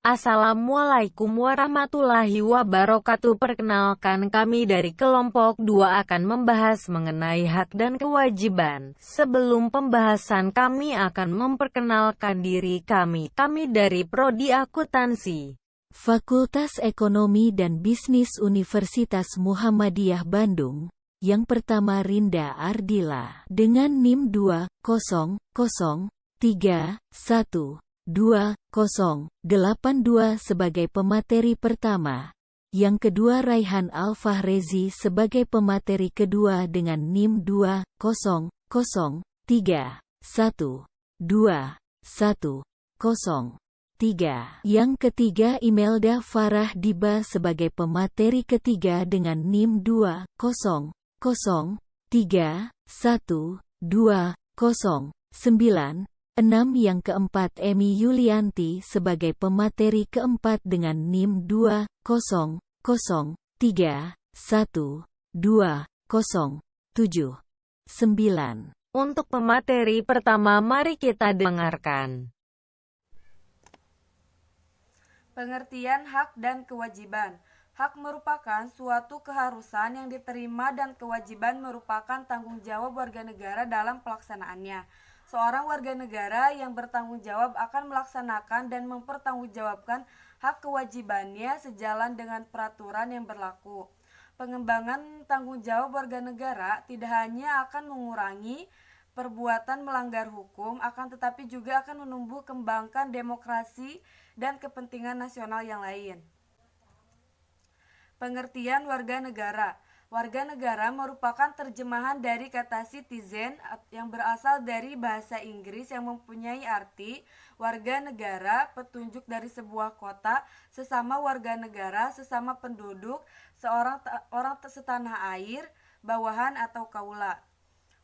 Assalamualaikum warahmatullahi wabarakatuh. Perkenalkan, kami dari kelompok 2 akan membahas mengenai hak dan kewajiban. Sebelum pembahasan kami akan memperkenalkan diri kami. Kami dari Prodi Akuntansi, Fakultas Ekonomi dan Bisnis Universitas Muhammadiyah Bandung. Yang pertama Rinda Ardila dengan NIM 200312082 sebagai pemateri pertama. Yang kedua Raihan Al-Fahrezi sebagai pemateri kedua dengan NIM 200312103. Yang ketiga Imelda Farah Diba sebagai pemateri ketiga dengan NIM 200312096. Yang keempat Emi Yulianti sebagai pemateri keempat dengan NIM 200312079. untuk pemateri pertama mari kita dengarkan. Pengertian hak dan kewajiban. Hak merupakan suatu keharusan yang diterima dan kewajiban merupakan tanggung jawab warga negara dalam pelaksanaannya. Seorang warga negara yang bertanggung jawab akan melaksanakan dan mempertanggungjawabkan hak kewajibannya sejalan dengan peraturan yang berlaku. Pengembangan tanggung jawab warga negara tidak hanya akan mengurangi perbuatan melanggar hukum, akan tetapi juga akan menumbuh kembangkan demokrasi dan kepentingan nasional yang lain. Pengertian warga negara. Warga negara merupakan terjemahan dari kata citizen yang berasal dari bahasa Inggris yang mempunyai arti warga negara, petunjuk dari sebuah kota, sesama warga negara, sesama penduduk, orang setanah air, bawahan atau kaula.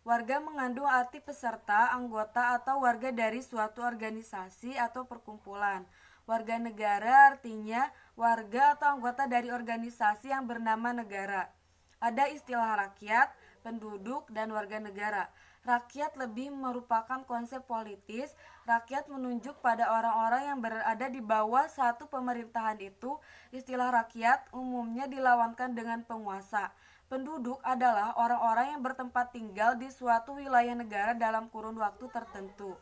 Warga mengandung arti peserta, anggota atau warga dari suatu organisasi atau perkumpulan. Warga negara artinya warga atau anggota dari organisasi yang bernama negara. Ada istilah rakyat, penduduk, dan warga negara. Rakyat lebih merupakan konsep politis. Rakyat menunjuk pada orang-orang yang berada di bawah satu pemerintahan itu. Istilah rakyat umumnya dilawankan dengan penguasa. Penduduk adalah orang-orang yang bertempat tinggal di suatu wilayah negara dalam kurun waktu tertentu.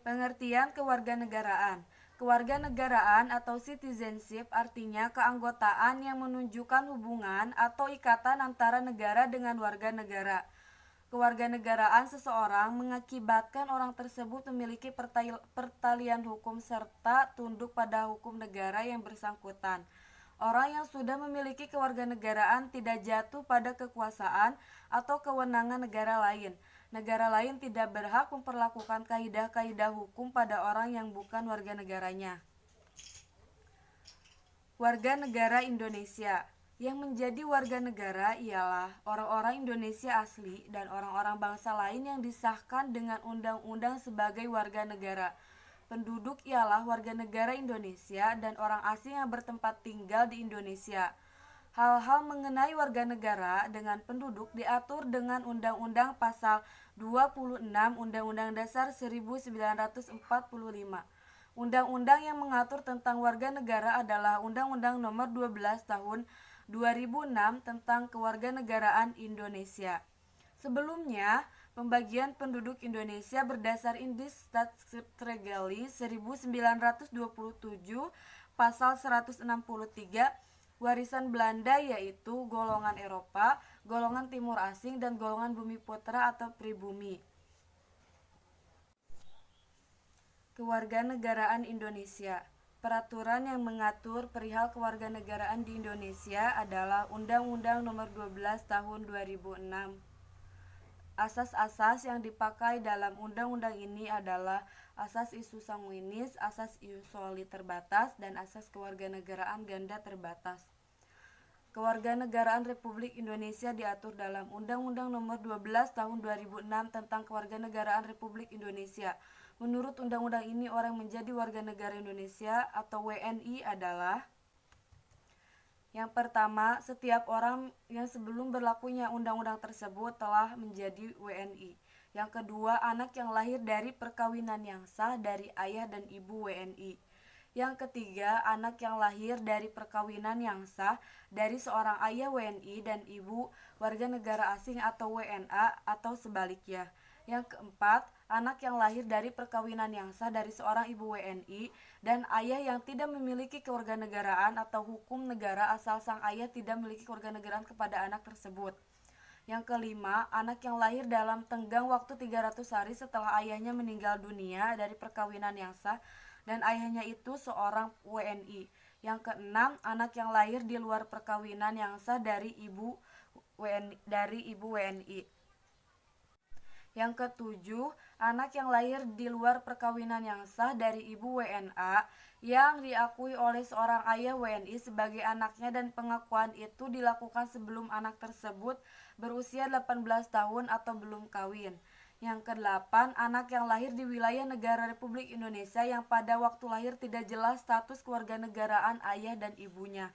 Pengertian kewarganegaraan. Kewarganegaraan atau citizenship artinya keanggotaan yang menunjukkan hubungan atau ikatan antara negara dengan warga negara. Kewarganegaraan seseorang mengakibatkan orang tersebut memiliki pertalian hukum serta tunduk pada hukum negara yang bersangkutan. Orang yang sudah memiliki kewarganegaraan tidak jatuh pada kekuasaan atau kewenangan negara lain. Negara lain tidak berhak memperlakukan kaidah-kaidah hukum pada orang yang bukan warga negaranya. Warga negara Indonesia. Yang menjadi warga negara ialah orang-orang Indonesia asli dan orang-orang bangsa lain yang disahkan dengan undang-undang sebagai warga negara. Penduduk ialah warga negara Indonesia dan orang asing yang bertempat tinggal di Indonesia. Hal-hal mengenai warga negara dengan penduduk diatur dengan Undang-Undang Pasal 26 Undang-Undang Dasar 1945. Undang-undang yang mengatur tentang warga negara adalah Undang-Undang Nomor 12 Tahun 2006 tentang Kewarganegaraan Indonesia. Sebelumnya, pembagian penduduk Indonesia berdasar Indeks Stadsregali 1927 pasal 163 warisan Belanda, yaitu golongan Eropa, golongan Timur Asing, dan golongan Bumi Putra atau pribumi. Kewarganegaraan Indonesia. Peraturan yang mengatur perihal kewarganegaraan di Indonesia adalah Undang-Undang Nomor 12 Tahun 2006. Asas-asas yang dipakai dalam undang-undang ini adalah asas isu sanguinis, asas iusoli terbatas, dan asas kewarganegaraan ganda terbatas. Kewarganegaraan Republik Indonesia diatur dalam Undang-Undang Nomor 12 Tahun 2006 tentang Kewarganegaraan Republik Indonesia. Menurut undang-undang ini, orang menjadi warga negara Indonesia atau WNI adalah: yang pertama, setiap orang yang sebelum berlakunya undang-undang tersebut telah menjadi WNI. Yang kedua, anak yang lahir dari perkawinan yang sah dari ayah dan ibu WNI. Yang ketiga, anak yang lahir dari perkawinan yang sah dari seorang ayah WNI dan ibu warga negara asing atau WNA atau sebaliknya. Yang keempat, anak yang lahir dari perkawinan yang sah dari seorang ibu WNI dan ayah yang tidak memiliki kewarganegaraan atau hukum negara asal sang ayah tidak memiliki kewarganegaraan kepada anak tersebut. Yang kelima, anak yang lahir dalam tenggang waktu 300 hari setelah ayahnya meninggal dunia dari perkawinan yang sah dan ayahnya itu seorang WNI. Yang keenam, anak yang lahir di luar perkawinan yang sah dari ibu WNI. Yang ketujuh, anak yang lahir di luar perkawinan yang sah dari ibu WNA yang diakui oleh seorang ayah WNI sebagai anaknya dan pengakuan itu dilakukan sebelum anak tersebut berusia 18 tahun atau belum kawin. Yang kedelapan, anak yang lahir di wilayah negara Republik Indonesia yang pada waktu lahir tidak jelas status kewarganegaraan ayah dan ibunya.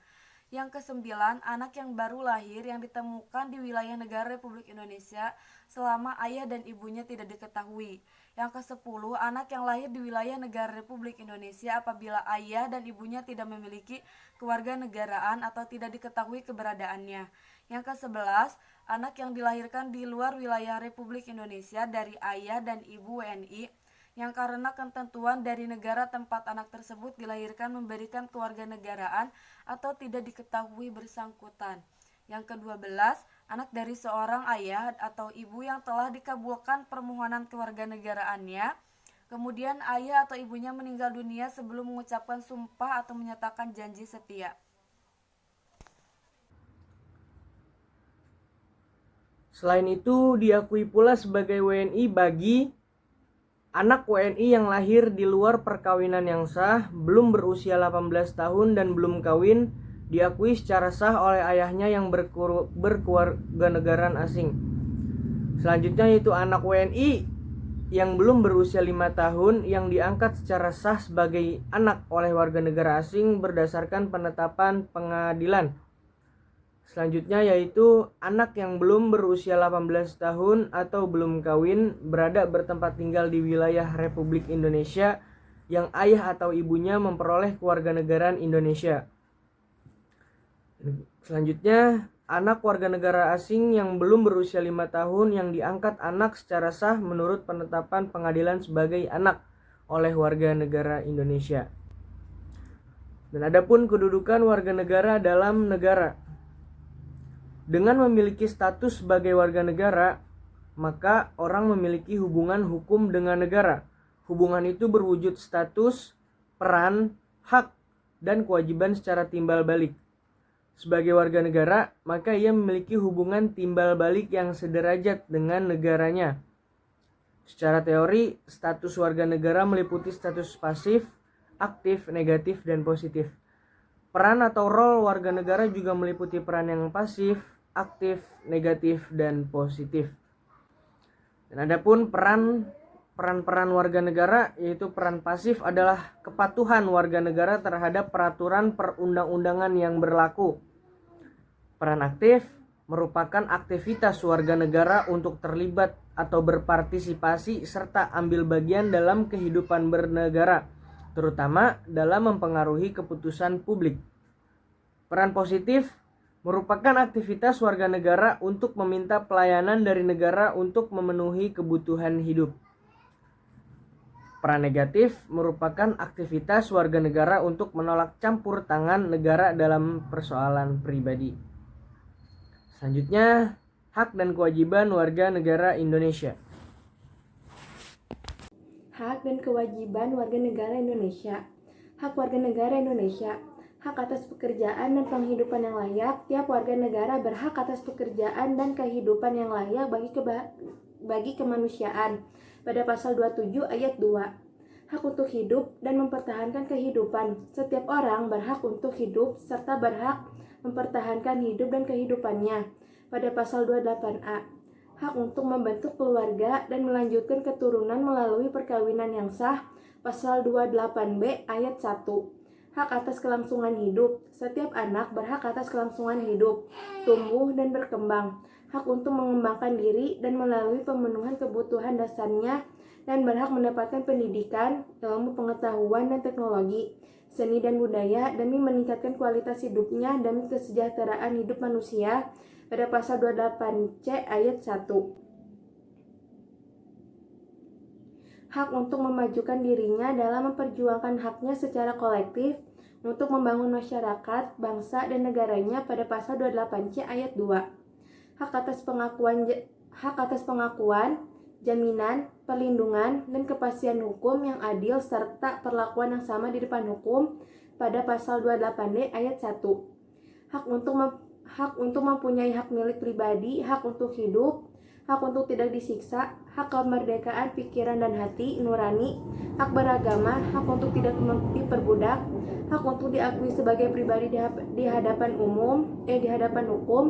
Yang kesembilan, anak yang baru lahir yang ditemukan di wilayah negara Republik Indonesia selama ayah dan ibunya tidak diketahui. Yang kesepuluh, anak yang lahir di wilayah negara Republik Indonesia apabila ayah dan ibunya tidak memiliki kewarganegaraan atau tidak diketahui keberadaannya. Yang kesebelas, anak yang dilahirkan di luar wilayah Republik Indonesia dari ayah dan ibu WNI yang karena ketentuan dari negara tempat anak tersebut dilahirkan memberikan kewarganegaraan atau tidak diketahui bersangkutan. Yang ke-12, anak dari seorang ayah atau ibu yang telah dikabulkan permohonan kewarganegaraannya, kemudian ayah atau ibunya meninggal dunia sebelum mengucapkan sumpah atau menyatakan janji setia. Selain itu, diakui pula sebagai WNI bagi anak WNI yang lahir di luar perkawinan yang sah, belum berusia 18 tahun dan belum kawin, diakui secara sah oleh ayahnya yang berkewarganegaraan asing. Selanjutnya yaitu anak WNI yang belum berusia 5 tahun yang diangkat secara sah sebagai anak oleh warga negara asing berdasarkan penetapan pengadilan. Selanjutnya yaitu anak yang belum berusia 18 tahun atau belum kawin berada bertempat tinggal di wilayah Republik Indonesia yang ayah atau ibunya memperoleh kewarganegaraan Indonesia. Selanjutnya, anak warga negara asing yang belum berusia 5 tahun yang diangkat anak secara sah menurut penetapan pengadilan sebagai anak oleh warga negara Indonesia. Dan adapun kedudukan warga negara dalam negara. Dengan memiliki status sebagai warga negara, maka orang memiliki hubungan hukum dengan negara. Hubungan itu berwujud status, peran, hak, dan kewajiban secara timbal balik. Sebagai warga negara, maka ia memiliki hubungan timbal balik yang sederajat dengan negaranya. Secara teori, status warga negara meliputi status pasif, aktif, negatif, dan positif. Peran atau role warga negara juga meliputi peran yang pasif, aktif, negatif, dan positif. Dan adapun peran warga negara, yaitu peran pasif adalah kepatuhan warga negara terhadap peraturan perundang-undangan yang berlaku. Peran aktif merupakan aktivitas warga negara untuk terlibat atau berpartisipasi serta ambil bagian dalam kehidupan bernegara, terutama dalam mempengaruhi keputusan publik. Peran positif merupakan aktivitas warga negara untuk meminta pelayanan dari negara untuk memenuhi kebutuhan hidup. Peran negatif merupakan aktivitas warga negara untuk menolak campur tangan negara dalam persoalan pribadi. Selanjutnya, hak dan kewajiban warga negara Indonesia. Hak dan kewajiban warga negara Indonesia. Hak warga negara Indonesia. Hak atas pekerjaan dan penghidupan yang layak. Tiap warga negara berhak atas pekerjaan dan kehidupan yang layak bagi kemanusiaan. Pada pasal 27 ayat 2. Hak untuk hidup dan mempertahankan kehidupan. Setiap orang berhak untuk hidup serta berhak mempertahankan hidup dan kehidupannya. Pada pasal 28A. Hak untuk membentuk keluarga dan melanjutkan keturunan melalui perkawinan yang sah. Pasal 28B ayat 1. Hak atas kelangsungan hidup. Setiap anak berhak atas kelangsungan hidup, tumbuh dan berkembang. hak untuk mengembangkan diri dan melalui pemenuhan kebutuhan dasarnya, dan berhak mendapatkan pendidikan, ilmu pengetahuan dan teknologi, seni dan budaya demi meningkatkan kualitas hidupnya demi kesejahteraan hidup manusia pada pasal 28C ayat 1. Hak untuk memajukan dirinya dalam memperjuangkan haknya secara kolektif untuk membangun masyarakat, bangsa, dan negaranya pada pasal 28C ayat 2. Hak atas pengakuan, jaminan, perlindungan, dan kepastian hukum yang adil serta perlakuan yang sama di depan hukum pada pasal 28D ayat 1. Hak untuk mempunyai hak milik pribadi, hak untuk hidup, hak untuk tidak disiksa, hak kemerdekaan pikiran dan hati nurani, hak beragama, hak untuk tidak diperbudak, hak untuk diakui sebagai pribadi di hadapan hukum,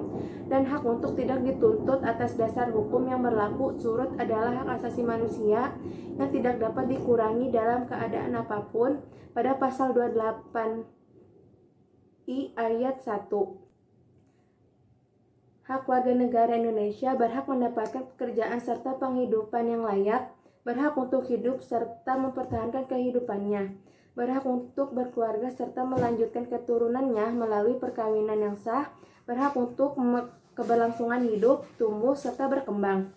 dan hak untuk tidak dituntut atas dasar hukum yang berlaku surut adalah hak asasi manusia yang tidak dapat dikurangi dalam keadaan apapun pada pasal 28I ayat 1. Hak warga negara Indonesia berhak mendapatkan pekerjaan serta penghidupan yang layak, berhak untuk hidup serta mempertahankan kehidupannya, berhak untuk berkeluarga serta melanjutkan keturunannya melalui perkawinan yang sah, berhak untuk keberlangsungan hidup, tumbuh, serta berkembang,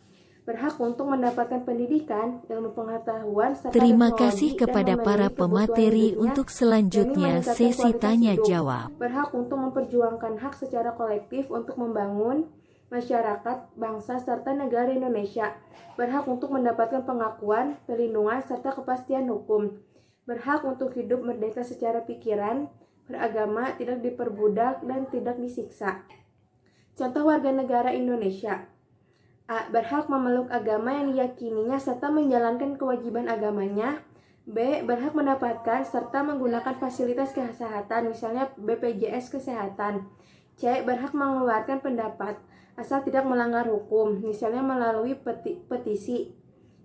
berhak untuk mendapatkan pendidikan, ilmu pengetahuan, serta Terima teknologi, kasih kepada dan para memenuhi kebutuhan pemateri hidupnya untuk demi selanjutnya meningkatkan sesi kualitas tanya hidup. jawab. Berhak untuk memperjuangkan hak secara kolektif untuk membangun masyarakat, bangsa, serta negara Indonesia. Berhak untuk mendapatkan pengakuan, perlindungan, serta kepastian hukum. Berhak untuk hidup merdeka secara pikiran, beragama, tidak diperbudak, dan tidak disiksa. Contoh warga negara Indonesia. A. Berhak memeluk agama yang diyakininya serta menjalankan kewajiban agamanya. B. Berhak mendapatkan serta menggunakan fasilitas kesehatan, misalnya BPJS Kesehatan. C. Berhak mengeluarkan pendapat asal tidak melanggar hukum, misalnya melalui petisi.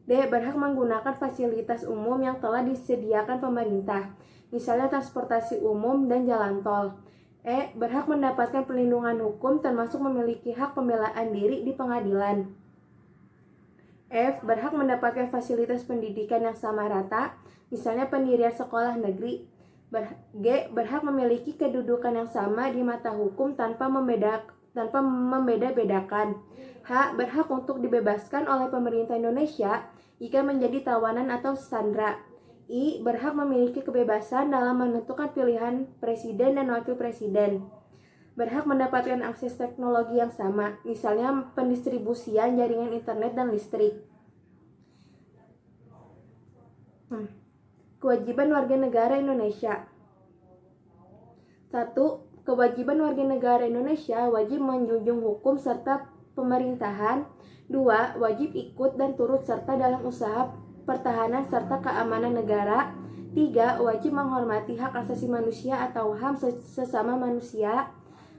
D. Berhak menggunakan fasilitas umum yang telah disediakan pemerintah, misalnya transportasi umum dan jalan tol. E. Berhak mendapatkan perlindungan hukum termasuk memiliki hak pembelaan diri di pengadilan. F. Berhak mendapatkan fasilitas pendidikan yang sama rata, misalnya pendirian sekolah negeri. G. Berhak memiliki kedudukan yang sama di mata hukum tanpa membeda-bedakan. H. Berhak untuk dibebaskan oleh pemerintah Indonesia jika menjadi tawanan atau sandera. I. Berhak memiliki kebebasan dalam menentukan pilihan presiden dan wakil presiden. Berhak mendapatkan akses teknologi yang sama, misalnya pendistribusian jaringan internet dan listrik. Kewajiban warga negara Indonesia. 1. Kewajiban warga negara Indonesia wajib menjunjung hukum serta pemerintahan. 2. Wajib ikut dan turut serta dalam usaha pertahanan serta keamanan negara. 3. Wajib menghormati hak asasi manusia atau HAM sesama manusia.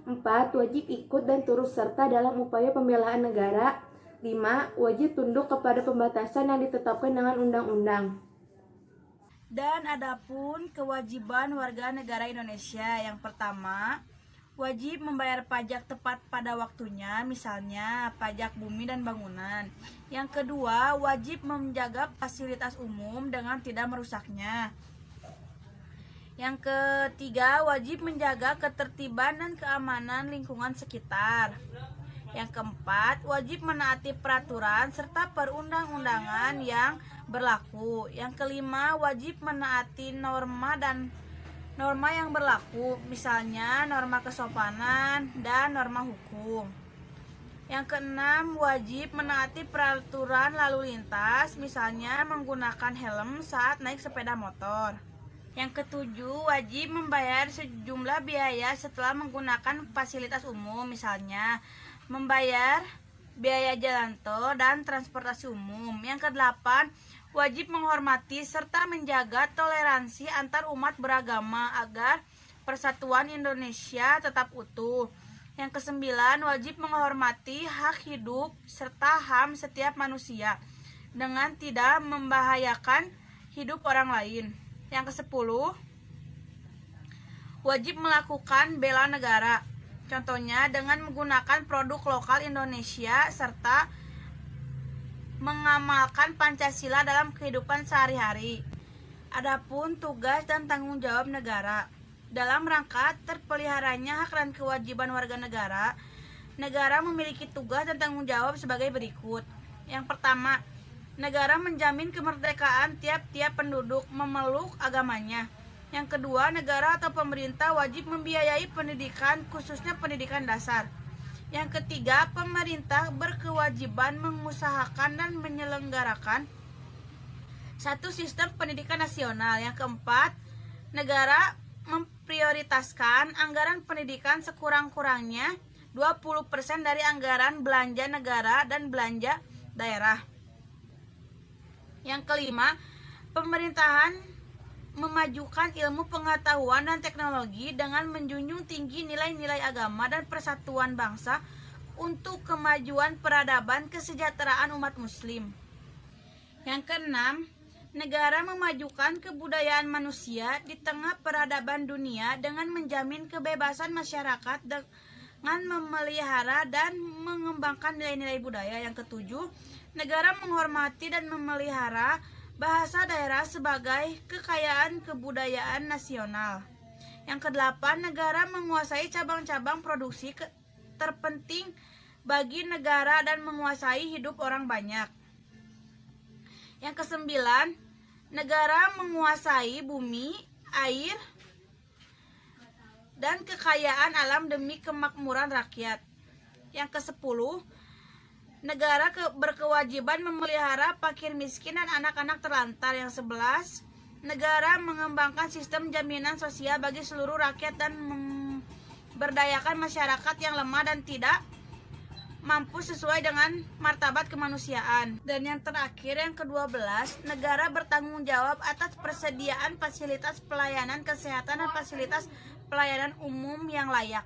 4. Wajib ikut dan turut serta dalam upaya pembelaan negara. 5. Wajib tunduk kepada pembatasan yang ditetapkan dengan undang-undang. Dan adapun kewajiban warga negara Indonesia, yang pertama, wajib membayar pajak tepat pada waktunya, misalnya pajak bumi dan bangunan. Yang kedua, wajib menjaga fasilitas umum dengan tidak merusaknya. Yang ketiga, wajib menjaga ketertiban dan keamanan lingkungan sekitar. Yang keempat, wajib menaati peraturan serta perundang-undangan yang berlaku. Yang kelima, wajib menaati norma yang berlaku, misalnya norma kesopanan dan norma hukum. Yang keenam, wajib menaati peraturan lalu lintas, misalnya menggunakan helm saat naik sepeda motor. Yang ketujuh, wajib membayar sejumlah biaya setelah menggunakan fasilitas umum, misalnya membayar biaya jalan tol dan transportasi umum. Yang kedelapan, wajib menghormati serta menjaga toleransi antar umat beragama agar persatuan Indonesia tetap utuh. Yang kesembilan, wajib menghormati hak hidup serta HAM setiap manusia dengan tidak membahayakan hidup orang lain. Yang kesepuluh, wajib melakukan bela negara. Contohnya dengan menggunakan produk lokal Indonesia serta mengamalkan Pancasila dalam kehidupan sehari-hari. Adapun tugas dan tanggung jawab negara. Dalam rangka terpeliharanya hak dan kewajiban warga negara, negara memiliki tugas dan tanggung jawab sebagai berikut. Yang pertama, negara menjamin kemerdekaan tiap-tiap penduduk memeluk agamanya. Yang kedua, negara atau pemerintah wajib membiayai pendidikan, khususnya pendidikan dasar. Yang ketiga, pemerintah berkewajiban mengusahakan dan menyelenggarakan satu sistem pendidikan nasional. Yang keempat, negara memprioritaskan anggaran pendidikan sekurang-kurangnya 20% dari anggaran belanja negara dan belanja daerah. Yang kelima, pemerintahan memajukan ilmu pengetahuan dan teknologi dengan menjunjung tinggi nilai-nilai agama dan persatuan bangsa untuk kemajuan peradaban kesejahteraan umat muslim. Yang keenam, negara memajukan kebudayaan manusia di tengah peradaban dunia dengan menjamin kebebasan masyarakat dengan memelihara dan mengembangkan nilai-nilai budaya. Yang ketujuh, negara menghormati dan memelihara bahasa daerah sebagai kekayaan kebudayaan nasional. Yang kedelapan, negara menguasai cabang-cabang produksi terpenting bagi negara dan menguasai hidup orang banyak. Yang kesembilan, negara menguasai bumi, air, dan kekayaan alam demi kemakmuran rakyat. Yang kesepuluh, negara berkewajiban memelihara fakir miskin dan anak-anak terlantar. Yang 11, negara mengembangkan sistem jaminan sosial bagi seluruh rakyat dan memberdayakan masyarakat yang lemah dan tidak mampu sesuai dengan martabat kemanusiaan. Dan yang terakhir, yang ke-12, negara bertanggung jawab atas persediaan fasilitas pelayanan kesehatan dan fasilitas pelayanan umum yang layak.